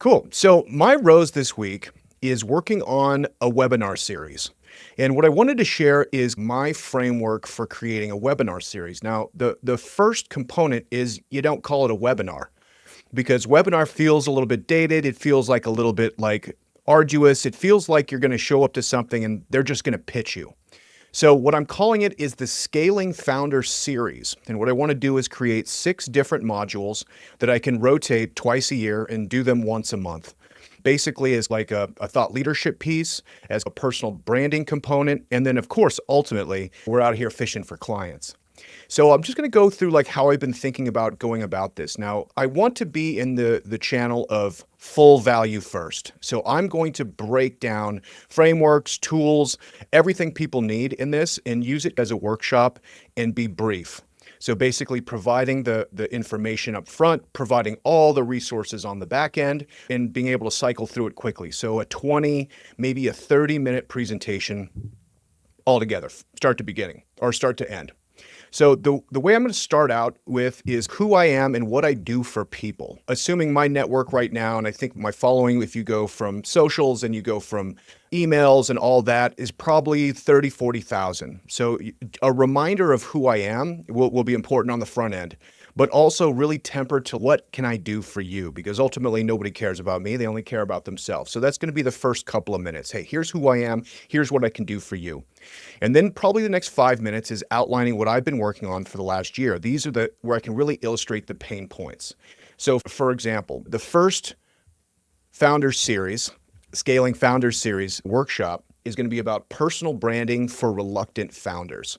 Cool. So my rose this week is working on a webinar series. And what I wanted to share is my framework for creating a webinar series. Now, the first component is you don't call it a webinar because webinar feels a little bit dated. It feels like a little bit like arduous. It feels like you're going to show up to something and they're just going to pitch you. So what I'm calling it is the Scaling Founder Series. And what I want to do is create 6 different modules that I can rotate twice a year and do them once a month. Basically as like a thought leadership piece, as a personal branding component, and then of course, ultimately, we're out here fishing for clients. So I'm just going to go through like how I've been thinking about going about this. Now, I want to be in the channel of full value first. So I'm going to break down frameworks, tools, everything people need in this and use it as a workshop and be brief. So basically providing the information up front, providing all the resources on the back end, and being able to cycle through it quickly. So a 20, maybe a 30-minute presentation altogether, start to beginning or start to end. So the way I'm going to start out with is who I am and what I do for people. Assuming my network right now, and I think my following, if you go from socials and you go from emails and all that, is probably 30, 40,000. So a reminder of who I am will be important on the front end, but also really tempered to what can I do for you? Because ultimately nobody cares about me. They only care about themselves. So that's going to be the first couple of minutes. Hey, here's who I am. Here's what I can do for you. And then probably the next 5 minutes is outlining what I've been working on for the last year. These are where I can really illustrate the pain points. So for example, the first Founders Series, Scaling Founders Series workshop is going to be about personal branding for reluctant founders.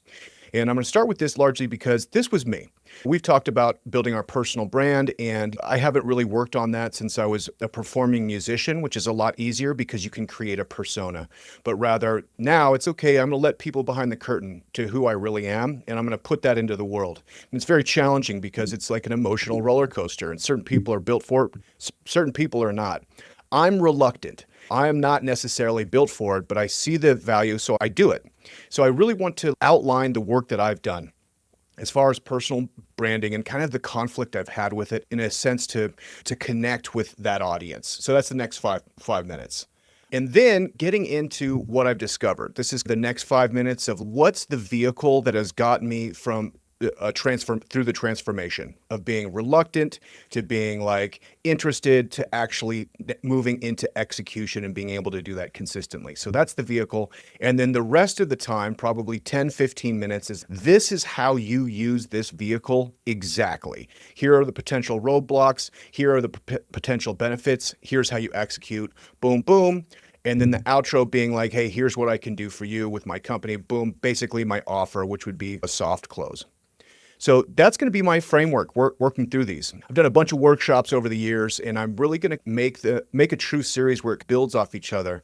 And I'm going to start with this largely because this was me. We've talked about building our personal brand, and I haven't really worked on that since I was a performing musician, which is a lot easier because you can create a persona. But rather now it's okay, I'm going to let people behind the curtain to who I really am, and I'm going to put that into the world. And it's very challenging because it's like an emotional roller coaster, and certain people are built for it, certain people are not. I'm reluctant. I am not necessarily built for it, but I see the value, so I do it. So I really want to outline the work that I've done as far as personal branding and kind of the conflict I've had with it in a sense to connect with that audience. So that's the next five minutes. And then getting into what I've discovered. This is the next 5 minutes of what's the vehicle that has gotten me from through the transformation of being reluctant to being like interested to actually moving into execution and being able to do that consistently. So that's the vehicle. And then the rest of the time, probably 10, 15 minutes this is how you use this vehicle exactly. Here are the potential roadblocks. Here are the potential benefits. Here's how you execute. Boom, boom. And then the outro being like, hey, here's what I can do for you with my company. Boom, basically my offer, which would be a soft close. So that's going to be my framework, working through these. I've done a bunch of workshops over the years, and I'm really going to make a true series where it builds off each other.